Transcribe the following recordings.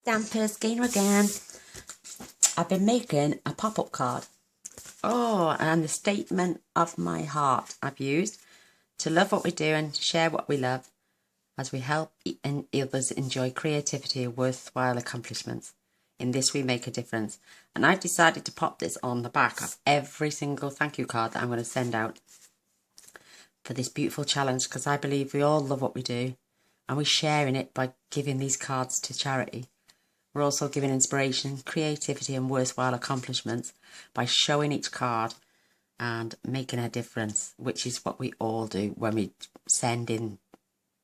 Stampers, Gainer again. I've been making a pop-up card. Oh, and the statement of my heart I've used to love what we do and share what we love as we help others enjoy creativity and worthwhile accomplishments. In this we make a difference. And I've decided to pop this on the back of every single thank you card that I'm going to send out for this beautiful challenge, because I believe we all love what we do and we're sharing it by giving these cards to charity. We're also giving inspiration, creativity and worthwhile accomplishments by showing each card and making a difference, which is what we all do when we send in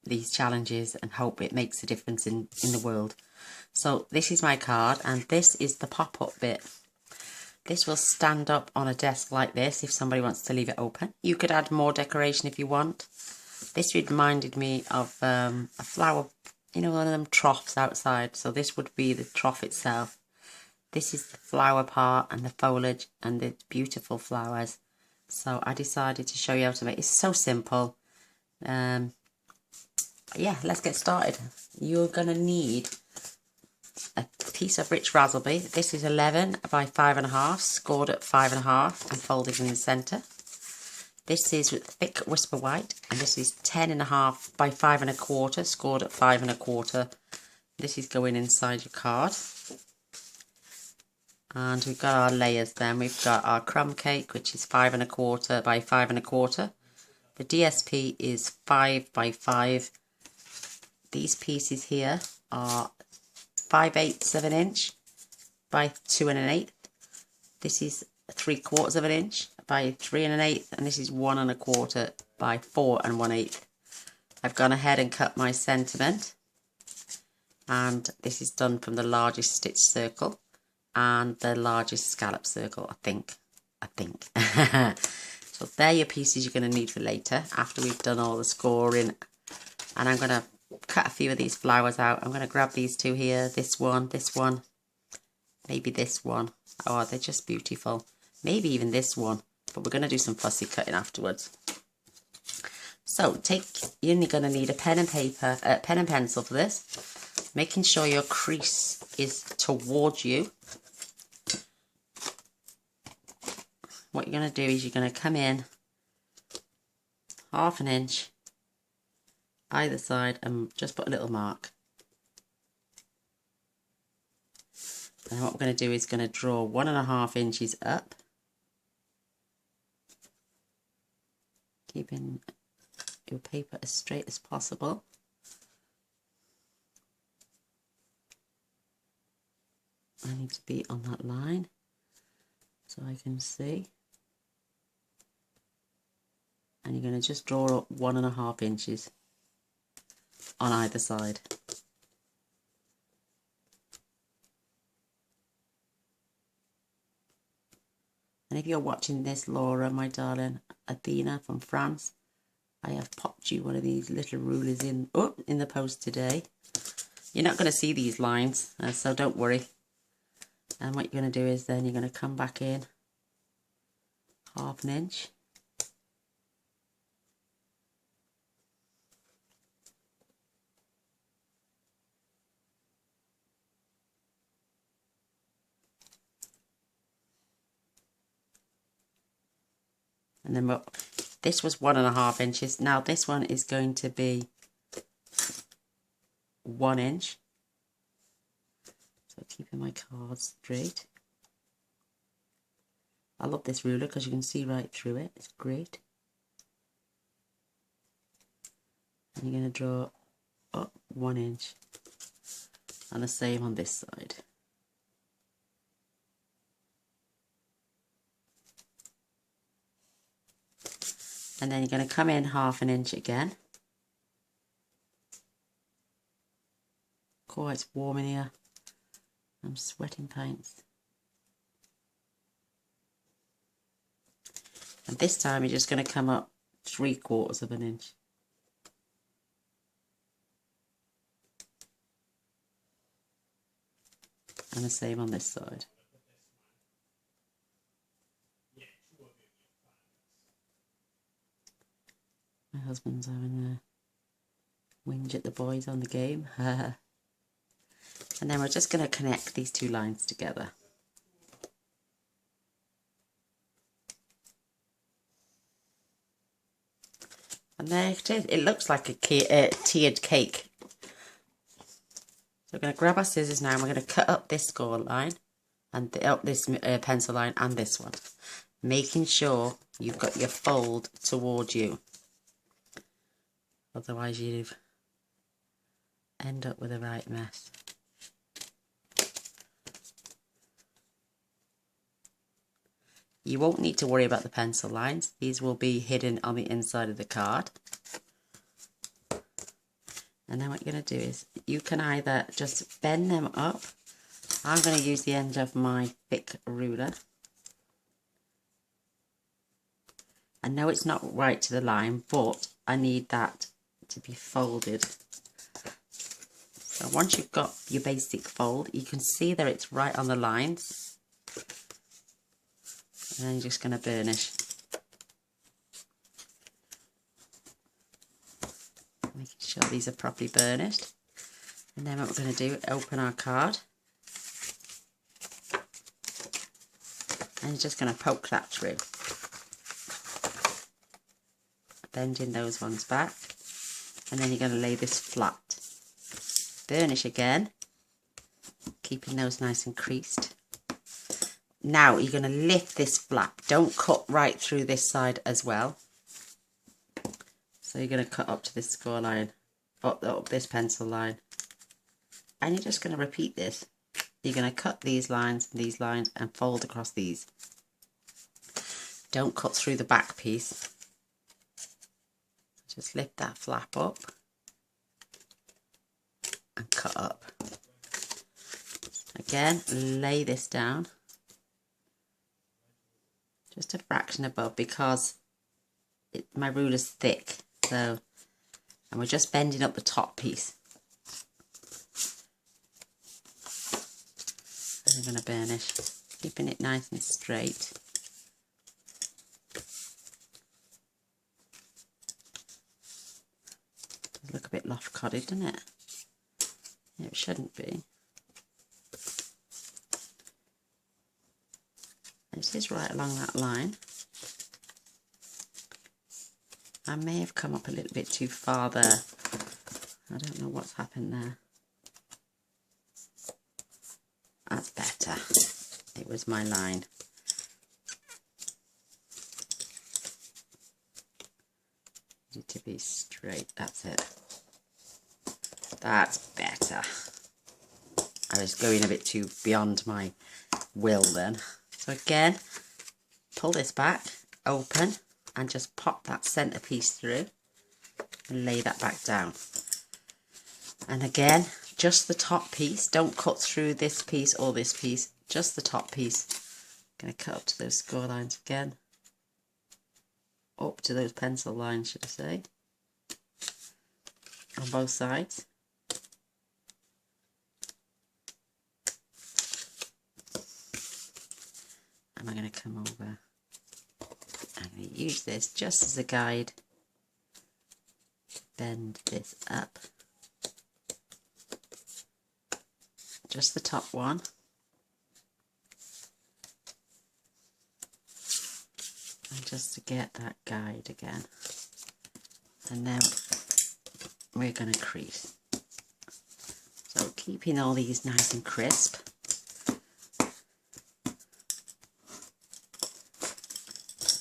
these challenges and hope it makes a difference in the world. So this is my card, and this is the pop-up bit. This will stand up on a desk like this if somebody wants to leave it open. You could add more decoration if you want. This reminded me of a flower, you know, one of them troughs outside. So this would be the trough itself. This is the flower part and the foliage and the beautiful flowers. So I decided to show you how to make it. It's so simple. Yeah, let's get started. You're going to need a piece of rich raspberry. This is 11 by 5.5, scored at 5.5 and folded in the centre. This is thick whisper white, and this is 10.5 by 5.25, scored at 5.25. This is going inside your card. And we've got our layers then. We've got our crumb cake, which is 5.25 by 5.25. The DSP is 5 by 5. These pieces here are 5/8 of an inch by 2 1/8. This is 3/4 of an inch by 3 1/8, and this is 1 1/4 by 4 1/8. I've gone ahead and cut my sentiment, and this is done from the largest stitch circle and the largest scallop circle, I think. So they're your pieces you're going to need for later after we've done all the scoring. And I'm going to cut a few of these flowers out. I'm going to grab these two here, this one, maybe this one. Oh, they're just beautiful. Maybe even this one, but we're going to do some fussy cutting afterwards. So you're only going to need a pen and pencil for this, making sure your crease is towards you. What you're going to do is you're going to come in 1/2 inch either side and just put a little mark. And what we're going to do is going to draw 1.5 inches up, keeping your paper as straight as possible. I need to be on that line so I can see. And you're going to just draw up 1.5 inches on either side. And if you're watching this, Laura, my darling, Athena from France, I have popped you one of these little rulers in the post today. You're not going to see these lines, so don't worry. And what you're going to do is then you're going to come back in 1/2 inch. And then this was 1.5 inches. Now this one is going to be 1 inch. So keeping my card straight. I love this ruler because you can see right through it. It's great. And you're going to draw up 1 inch. And the same on this side. And then you're going to come in 1/2 inch again. Oh, it's warm in here. I'm sweating pints. And this time you're just going to come up 3/4 of an inch. And the same on this side. My husband's having a whinge at the boys on the game. And then we're just going to connect these two lines together. And there it is. It looks like a tiered cake. So we're going to grab our scissors now and we're going to cut up this score line and up this pencil line and this one, making sure you've got your fold towards you. Otherwise you end up with a right mess. You won't need to worry about the pencil lines. These will be hidden on the inside of the card. And then what you're going to do is you can either just bend them up. I'm going to use the end of my thick ruler. I know it's not right to the line, but I need that to be folded. So once you've got your basic fold, you can see that it's right on the lines. And then you're just going to burnish. Making sure these are properly burnished. And then what we're going to do, open our card. And you're just going to poke that through. Bending those ones back. And then you're going to lay this flat. Burnish again. Keeping those nice and creased. Now you're going to lift this flap. Don't cut right through this side as well. So you're going to cut up to this score line, up this pencil line. And you're just going to repeat this. You're going to cut these lines and fold across these. Don't cut through the back piece. Just lift that flap up and cut up. Again, lay this down. Just a fraction above because my ruler's thick. So, and we're just bending up the top piece. And we're going to burnish, keeping it nice and straight. Does look a bit lopsided, doesn't it? Yeah, it shouldn't be. This is right along that line. I may have come up a little bit too far there. I don't know what's happened there. That's better. It was my line. Need to be straight. That's it. That's better. I was going a bit too beyond my will then. So again, pull this back, open, and just pop that centre piece through and lay that back down. And again, just the top piece. Don't cut through this piece or this piece, just the top piece. I'm going to cut up to those score lines again. Up to those pencil lines, should I say. On both sides. And I'm going to come over. I'm going to use this just as a guide. Bend this up. Just the top one. And just to get that guide again. And now we're going to crease. So keeping all these nice and crisp.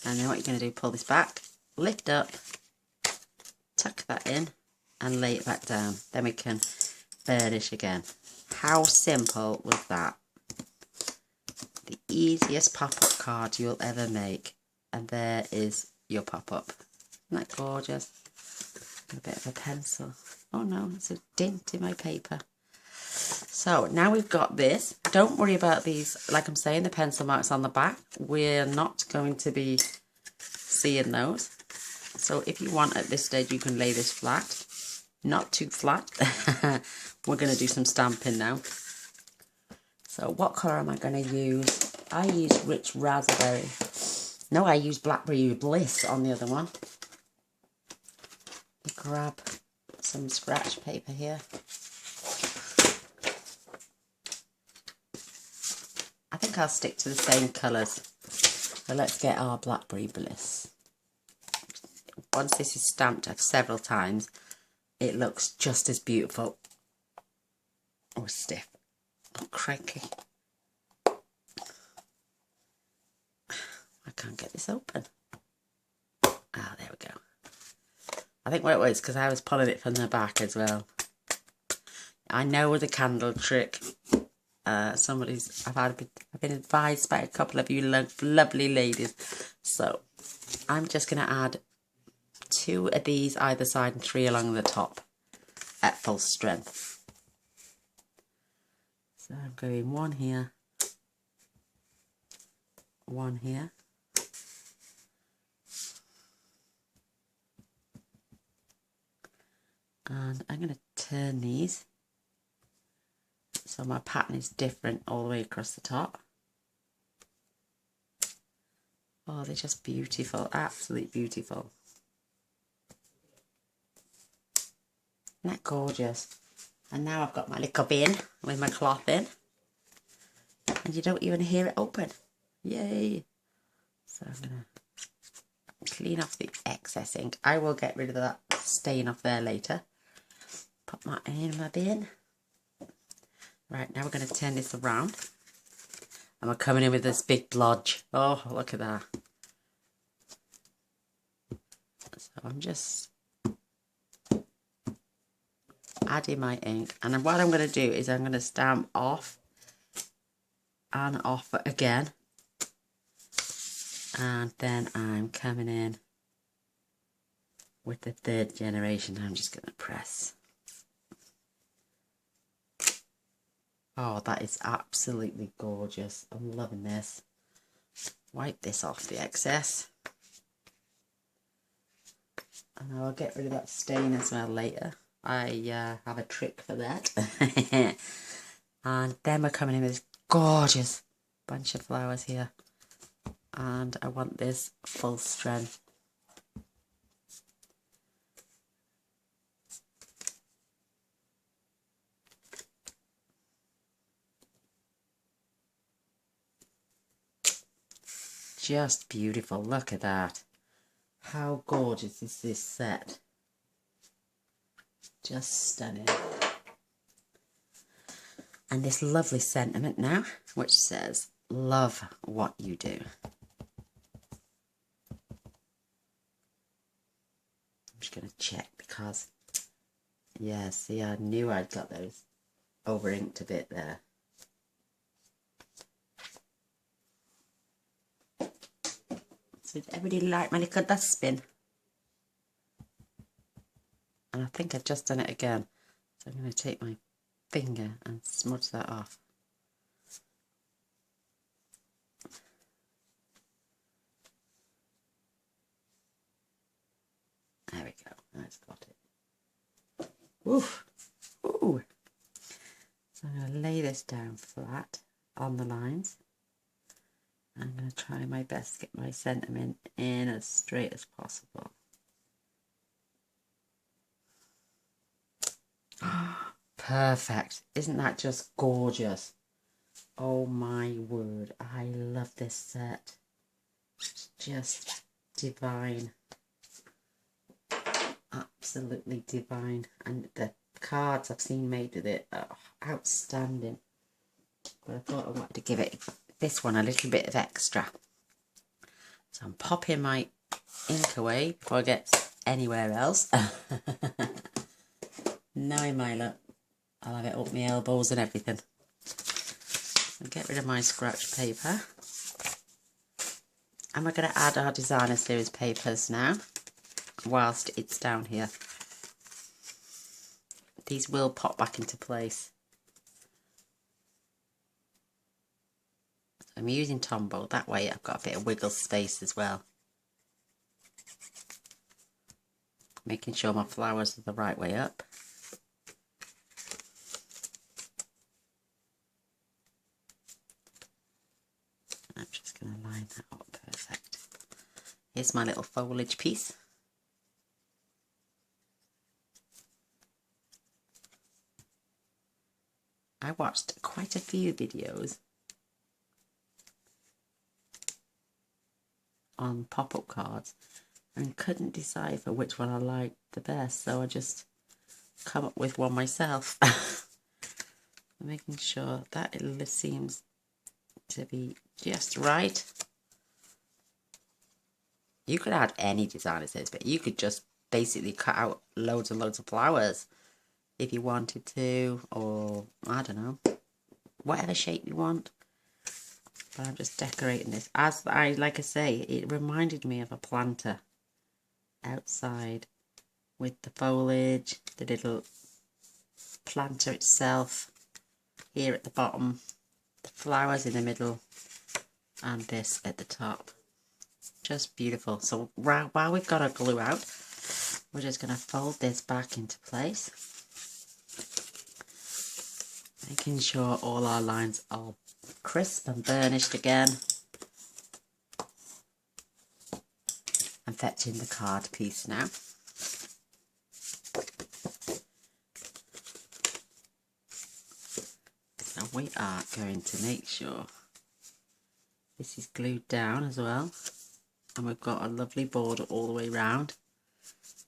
And then what you're going to do, pull this back, lift up, tuck that in and lay it back down. Then we can burnish again. How simple was that? The easiest pop-up card you'll ever make. And there is your pop-up. Isn't that gorgeous? A bit of a pencil. Oh no, it's a dint in my paper. So now we've got this. Don't worry about these, like I'm saying, the pencil marks on the back. We're not going to be seeing those. So if you want at this stage, you can lay this flat. Not too flat. We're going to do some stamping now. So what colour am I going to use? I use Rich Raspberry. No, I use Blackberry Bliss on the other one. Grab some scratch paper here. think I'll stick to the same colours. So let's get our Blackberry Bliss. Once this is stamped several times, it looks just as beautiful. Oh, stiff. Oh, cranky. I can't get this open. Ah, there we go. I think what it was because I was pulling it from the back as well. I know the candle trick. I've been advised by a couple of you lovely ladies. So I'm just going to add 2 of these either side and 3 along the top at full strength. So I'm going 1 here, 1 here. And I'm going to turn these so my pattern is different all the way across the top. Oh, they're just beautiful, absolutely beautiful. Isn't that gorgeous? And now I've got my little bin with my cloth in. And you don't even hear it open. Yay! So I'm going to clean off the excess ink. I will get rid of that stain off there later. Put that in my bin. Right, now we're going to turn this around. And we're coming in with this big blodge. Oh, look at that. So I'm just adding my ink. And what I'm going to do is I'm going to stamp off and off again. And then I'm coming in with the 3rd generation. I'm just going to press. Oh, that is absolutely gorgeous. I'm loving this. Wipe this off the excess. And I'll get rid of that stain as well later. I have a trick for that. And then we're coming in with this gorgeous bunch of flowers here. And I want this full strength. Just beautiful. Look at that. How gorgeous is this set? Just stunning. And this lovely sentiment now, which says, love what you do. I'm just going to check because, yeah, see, I knew I'd got those over inked a bit there. So did everybody like my little dustbin? And I think I've just done it again. So I'm going to take my finger and smudge that off. There we go. That's got it. Woof. Ooh. So I'm going to lay this down flat on the lines. I'm going to try my best to get my sentiment in as straight as possible. Perfect. Isn't that just gorgeous? Oh my word. I love this set. It's just divine. Absolutely divine. And the cards I've seen made with it are outstanding. But I thought I wanted to give it this one a little bit of extra. So I'm popping my ink away before I get anywhere else. Knowing my luck, I'll have it up my elbows and everything. So get rid of my scratch paper. And we're going to add our designer series papers now, whilst it's down here. These will pop back into place. I'm using Tombow, that way I've got a bit of wiggle space as well. Making sure my flowers are the right way up. I'm just going to line that up perfect. Here's my little foliage piece. I watched quite a few videos on pop-up cards and couldn't decipher which one I liked the best, so I just come up with one myself. Making sure that it seems to be just right. You could add any design it says, but you could just basically cut out loads and loads of flowers if you wanted to, or I don't know, whatever shape you want. But I'm just decorating this. Like I say, it reminded me of a planter outside with the foliage, the little planter itself here at the bottom, the flowers in the middle, and this at the top. Just beautiful. So while we've got our glue out, we're just going to fold this back into place, making sure all our lines are crisp and burnished again, and fetching the card piece now. So we are going to make sure this is glued down as well, and we've got a lovely border all the way round.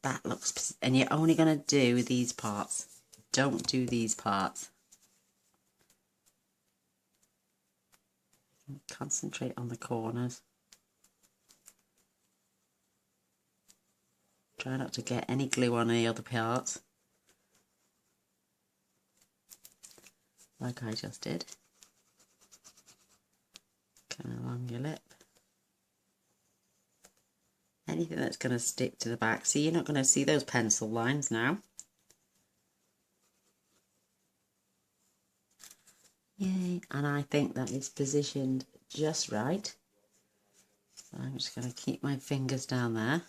That looks, and you're only going to do these parts. Don't do these parts. Concentrate on the corners. Try not to get any glue on any other parts, like I just did. Coming along your lip. Anything that's going to stick to the back. See, you're not going to see those pencil lines now. Yay. And I think that is positioned just right. So I'm just going to keep my fingers down there.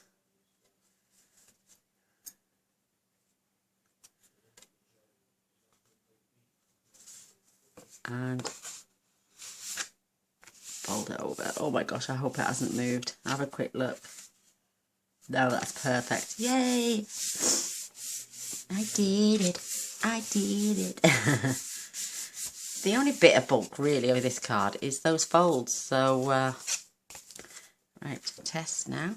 And fold it over. Oh my gosh, I hope it hasn't moved. Have a quick look. No, that's perfect. Yay! I did it. I did it. The only bit of bulk really of this card is those folds. So, right, test now.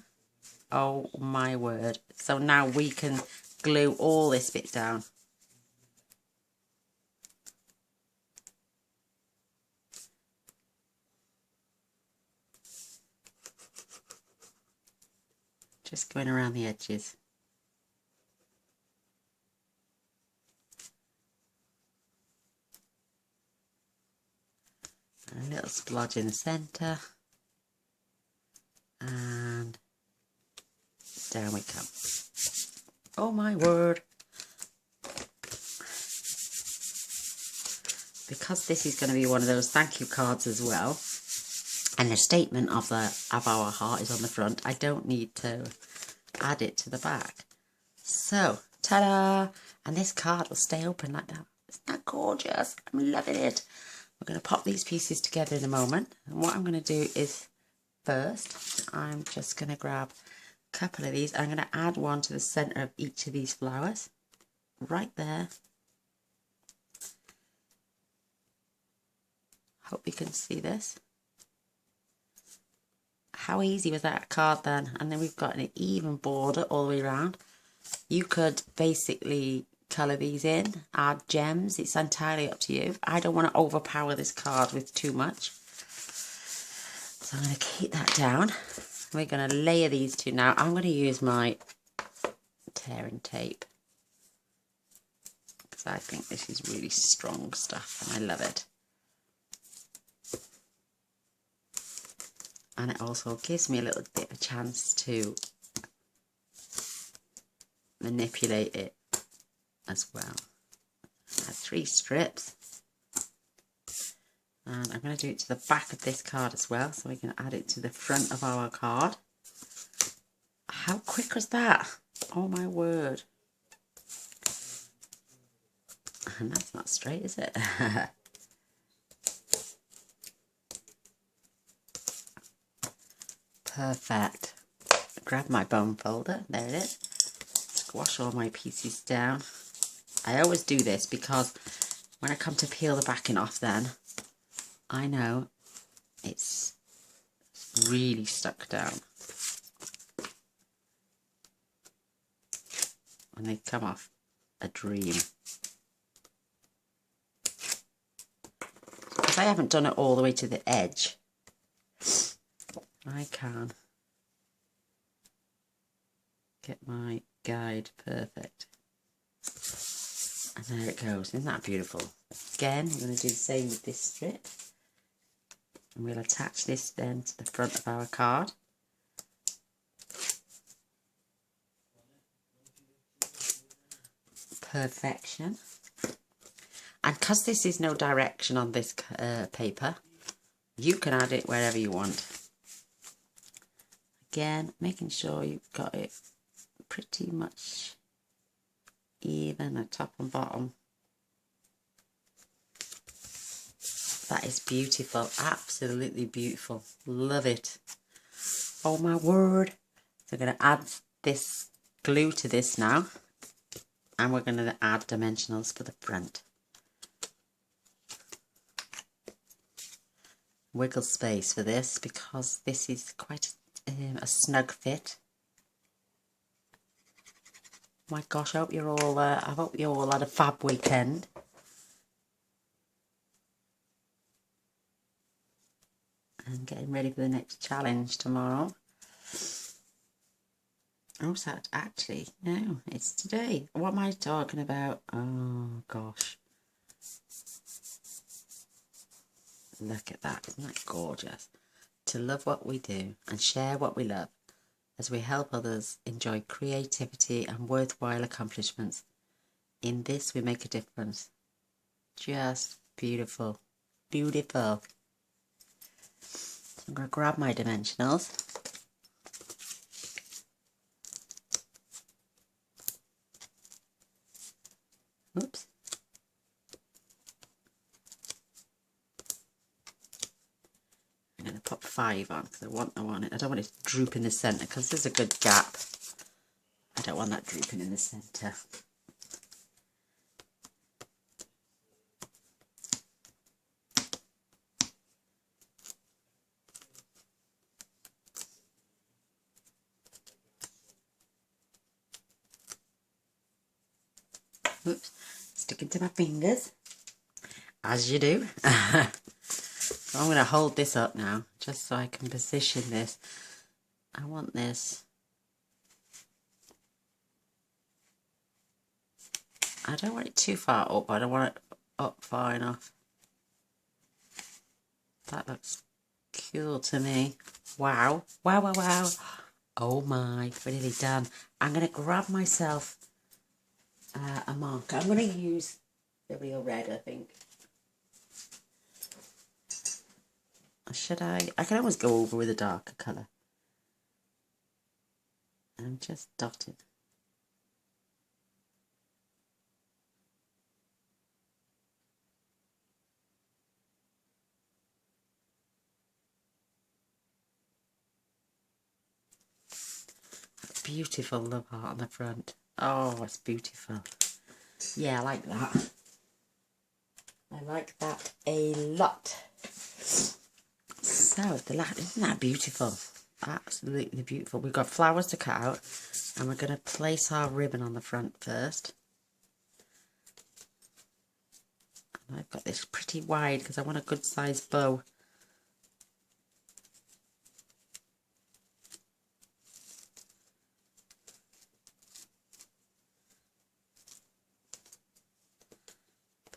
Oh my word. So now we can glue all this bit down. Just going around the edges. A little splodge in the centre. And down we come. Oh my word. Because this is going to be one of those thank you cards as well, and the statement of our heart is on the front, I don't need to add it to the back. So, ta-da! And this card will stay open like that. Isn't that gorgeous? I'm loving it. We're going to pop these pieces together in a moment. And what I'm going to do is, first, I'm just going to grab a couple of these. I'm going to add one to the centre of each of these flowers. Right there. Hope you can see this. How easy was that card then? And then we've got an even border all the way around. You could basically colour these in, add gems. It's entirely up to you. I don't want to overpower this card with too much. So I'm going to keep that down. We're going to layer these two now. I'm going to use my tearing tape, because I think this is really strong stuff and I love it. And it also gives me a little bit of a chance to manipulate it as well. I have 3 strips. And I'm going to do it to the back of this card as well, so we can add it to the front of our card. How quick was that? Oh my word. And that's not straight, is it? Perfect. Grab my bone folder. There it is. Squash all my pieces down. I always do this because when I come to peel the backing off, then I know it's really stuck down. and they come off a dream. Because I haven't done it all the way to the edge, I can get my guide perfect. And there it goes. Isn't that beautiful? Again, we're going to do the same with this strip. And we'll attach this then to the front of our card. Perfection. And because this is no direction on this paper, you can add it wherever you want. Again, making sure you've got it pretty much even at top and bottom. That is beautiful, absolutely beautiful. Love it. Oh my word. So I'm going to add this glue to this now. And we're going to add dimensionals for the front. Wiggle space for this because this is quite a snug fit. My gosh, I hope you're all had a fab weekend. And getting ready for the next challenge tomorrow. Oh, is that actually? No, it's today. What am I talking about? Oh, gosh. Look at that. Isn't that gorgeous? To love what we do and share what we love as we help others enjoy creativity and worthwhile accomplishments. In this, we make a difference. Just beautiful. Beautiful. So I'm going to grab my dimensionals. Oops. I'm going to put 5 on because I don't want it to droop in the centre because there's a good gap. I don't want that drooping in the centre. Oops, sticking to my fingers, as you do. So I'm going to hold this up now, just so I can position this. I want this. I don't want it too far up, but I don't want it up far enough. That looks cool to me. Wow. Wow, wow, wow. Oh my, really done. I'm going to grab myself a marker. I'm going to use the real red, I think. Should I? I can always go over with a darker colour. I'm just dotting. Beautiful love heart on the front. Oh, it's beautiful. Yeah, I like that. I like that a lot. So, isn't that beautiful? Absolutely beautiful. We've got flowers to cut out and we're going to place our ribbon on the front first. And I've got this pretty wide because I want a good sized bow.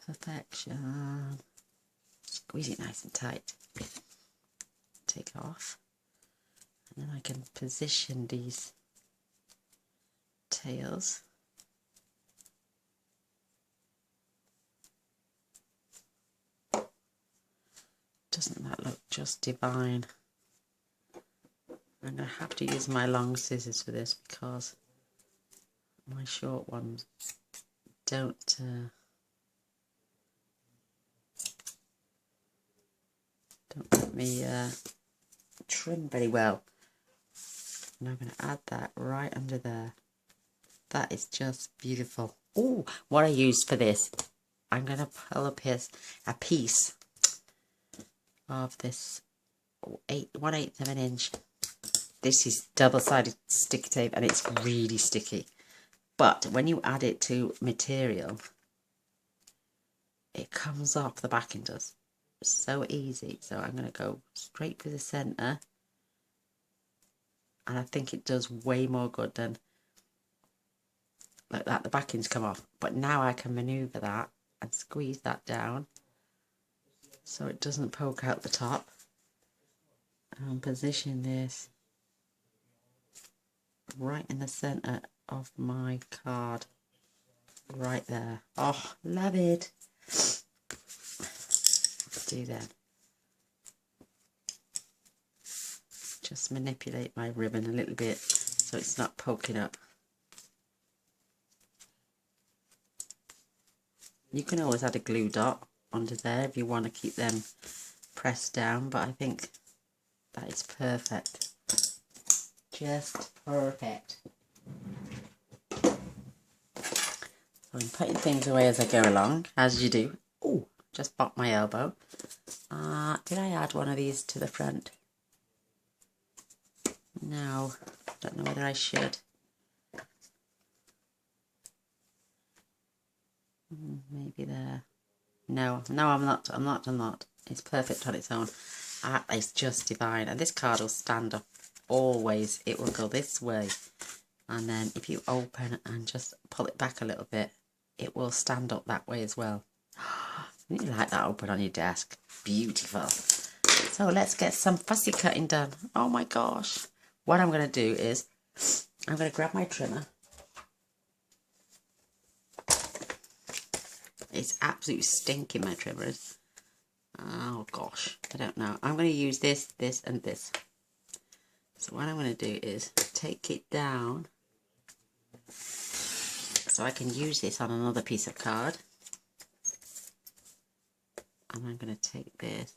Perfection. Squeeze it nice and tight. Take it off. And then I can position these tails. Doesn't that look just divine? I'm going to have to use my long scissors for this because my short ones don't let me trim very well. And I'm going to add that right under there. That is just beautiful. Oh, what I used for this, I'm going to pull up a piece of this 1/8 of an inch. This is double-sided sticky tape and it's really sticky. But when you add it to material, it comes off, the backing does. So easy. So I'm going to go straight through the centre. And I think it does way more good than like that. The backings come off. But now I can manoeuvre that and squeeze that down so it doesn't poke out the top. And position this right in the centre of my card. Right there. Oh, love it. Do then. Just manipulate my ribbon a little bit so it's not poking up. You can always add a glue dot under there if you want to keep them pressed down, but I think that is perfect. Just perfect. So I'm putting things away as I go along, as you do. Oh, just popped my elbow. Did I add one of these to the front? No, don't know whether I should. Maybe there. No, I'm not. It's perfect on its own. It's just divine. And this card will stand up always. It will go this way. And then if you open and just pull it back a little bit, it will stand up that way as well. You like that open on your desk. Beautiful. So let's get some fussy cutting done. Oh my gosh. What I'm going to do is, I'm going to grab my trimmer. It's absolutely stinking, my trimmers. Oh gosh, I don't know. I'm going to use this, this and this. So what I'm going to do is take it down so I can use this on another piece of card. And I'm going to take this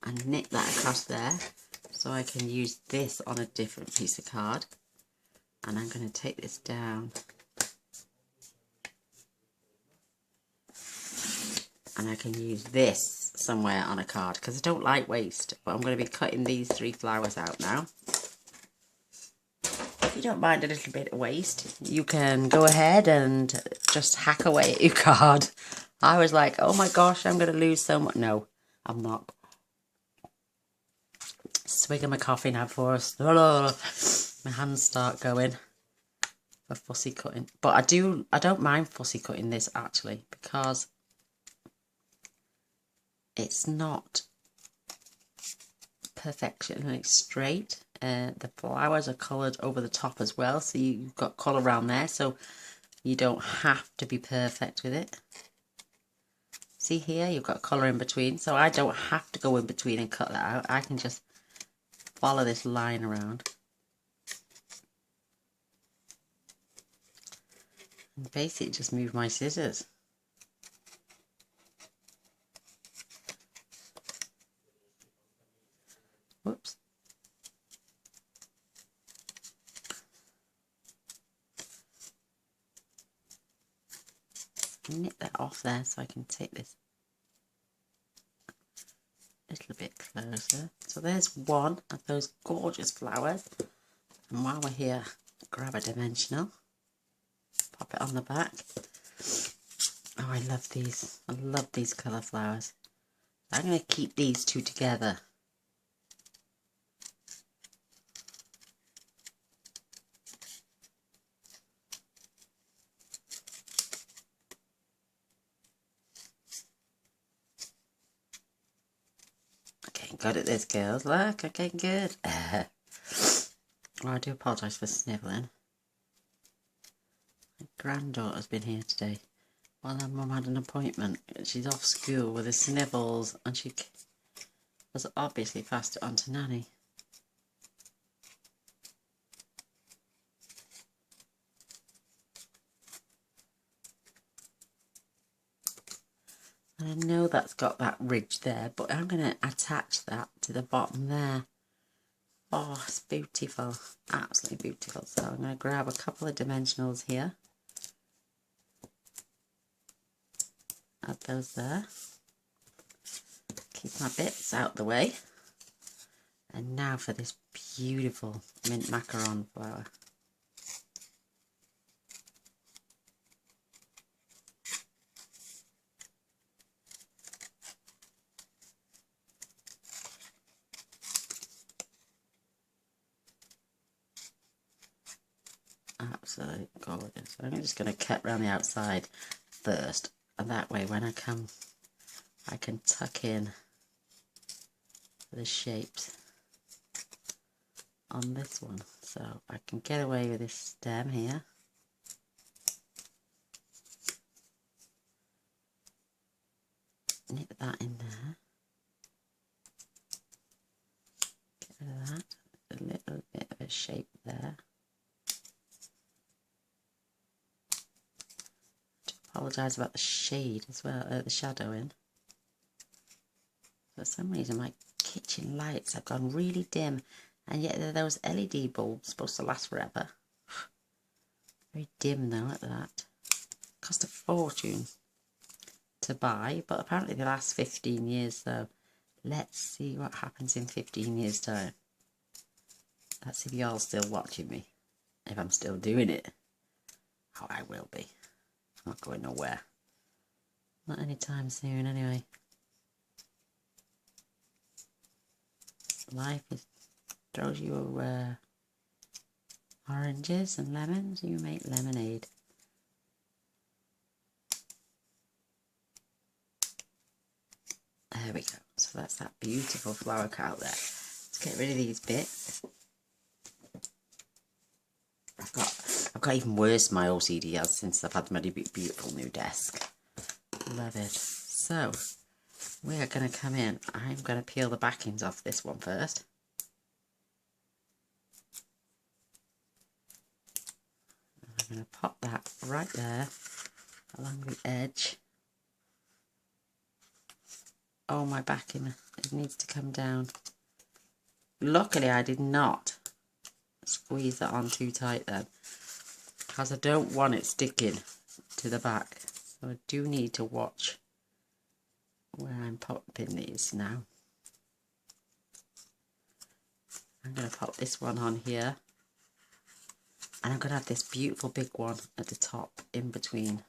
and knit that across there so I can use this on a different piece of card. And I'm going to take this down and I can use this somewhere on a card because I don't like waste, but I'm going to be cutting these 3 flowers out now. If you don't mind a little bit of waste, you can go ahead and just hack away at your card. I was like, oh my gosh, I'm going to lose so much. No, I'm not. Swig of my coffee now for us. My hands start going for fussy cutting. But I don't mind fussy cutting this actually, because it's not perfectionly straight. The flowers are coloured over the top as well, so you've got colour around there, so you don't have to be perfect with it. See here, you've got colour in between, so I don't have to go in between and cut that out. I can just follow this line around. And basically just move my scissors. Whoops. Knit that off there so I can take this a little bit closer. So there's one of those gorgeous flowers. And while we're here, grab a dimensional, pop it on the back. Oh, I love these. I love these colour flowers. I'm going to keep these two together. Good at this, girls. Look, okay, good. Well, I do apologise for snivelling. My granddaughter's been here today. Well, her mum had an appointment. She's off school with the snivels, and she was obviously passed it on to Nanny. And I know that's got that ridge there, but I'm going to attach that to the bottom there. Oh, it's beautiful. Absolutely beautiful. So I'm going to grab a couple of dimensionals here. Add those there. Keep my bits out the way. And now for this beautiful mint macaron flower. absolutely gorgeous. I'm just going to cut around the outside first, and that way when I come, I can tuck in the shapes on this one. So I can get away with this stem here. Knit that in there. Get rid of that. A little bit of a shape there. Apologise about the shade as well, the shadowing. For some reason my kitchen lights have gone really dim, and yet they're those LED bulbs supposed to last forever. Very dim though at that. Cost a fortune to buy, but apparently they last 15 years, so let's see what happens in 15 years time. Let's see if y'all still watching me, if I'm still doing it. Oh, I will be. I'm not going nowhere. Not anytime soon anyway. Life throws you oranges and lemons, you make lemonade. There we go. So that's that beautiful flower cut out there. Let's get rid of these bits. I've got even worse my OCD has since I've had my beautiful new desk. Love it. So we are going to come in. I'm going to peel the backings off this one first. I'm going to pop that right there along the edge. Oh, my backing, it needs to come down. Luckily I did not squeeze that on too tight then, because I don't want it sticking to the back. So I do need to watch where I'm popping these now. I'm going to pop this one on here, and I'm going to have this beautiful big one at the top in between.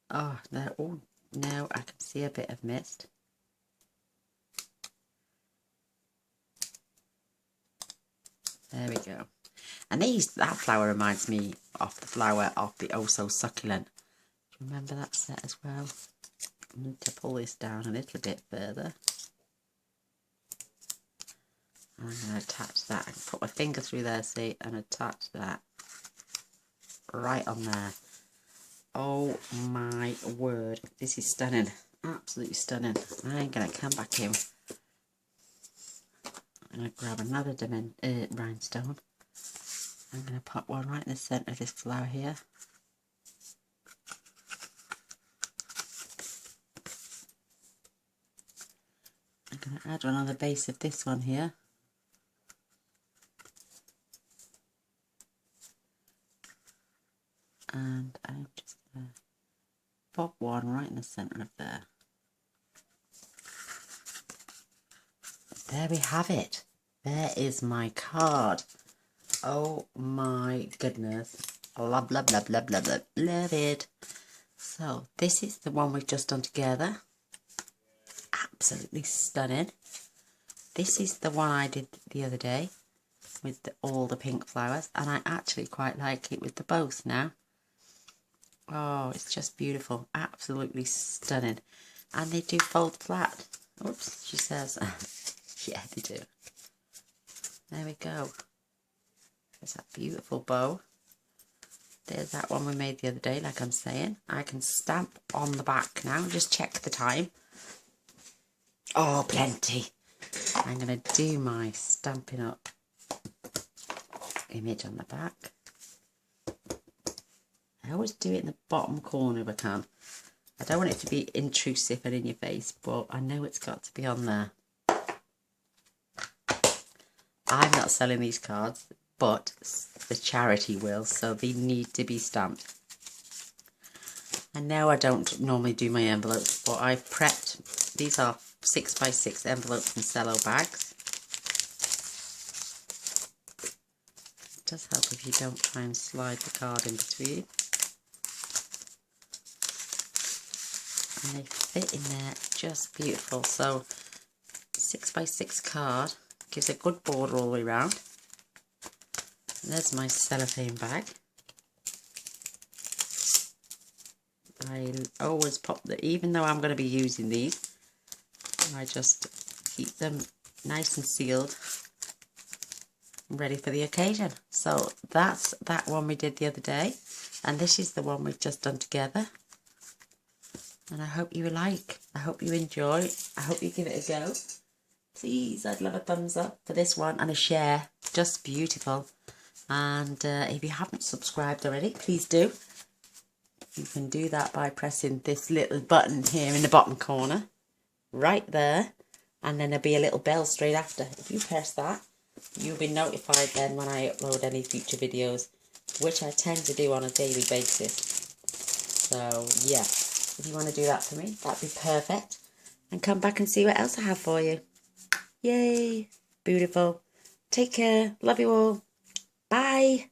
Oh, there. Oh, now I can see a bit of mist. There we go. And that flower reminds me of the flower of the Oh So Succulent. Do you remember that set as well? I need to pull this down a little bit further. And I'm going to attach that and put my finger through there, see, and attach that right on there. Oh my word, this is stunning. Absolutely stunning. I'm going to come back in. I'm going to grab another rhinestone. I'm going to pop one right in the centre of this flower here. I'm going to add one on the base of this one here. And I'm just going to pop one right in the centre of there. There we have it. There is my card. Oh my goodness. Love, love, love, love, love, love, love it. So this is the one we've just done together. Absolutely stunning. This is the one I did the other day with all the pink flowers, and I actually quite like it with the both now. Oh, it's just beautiful. Absolutely stunning. And they do fold flat. Oops, she says. Yeah, they do. There we go. There's that beautiful bow. There's that one we made the other day, like I'm saying. I can stamp on the back now. Just check the time. Oh, plenty. I'm going to do my Stampin' Up image on the back. I always do it in the bottom corner if I can. I don't want it to be intrusive and in your face, but I know it's got to be on there. I'm not selling these cards, but the charity will, so they need to be stamped. I know I don't normally do my envelopes, but I've prepped. These are 6x6 envelopes in cello bags. It does help if you don't try and slide the card in between. And they fit in there just beautiful. So 6x6 card gives a good border all the way around. There's my cellophane bag. I always pop the, even though I'm going to be using these, I just keep them nice and sealed, ready for the occasion. So that's that one we did the other day, and this is the one we've just done together. And I hope you like, I hope you enjoy, I hope you give it a go. Please, I'd love a thumbs up for this one and a share. Just beautiful. And if you haven't subscribed already, please do. You can do that by pressing this little button here in the bottom corner, right there, and then there'll be a little bell straight after. If you press that, you'll be notified then when I upload any future videos, which I tend to do on a daily basis. So yeah, if you want to do that for me, that'd be perfect. And come back and see what else I have for you. Yay! Beautiful. Take care. Love you all. Bye.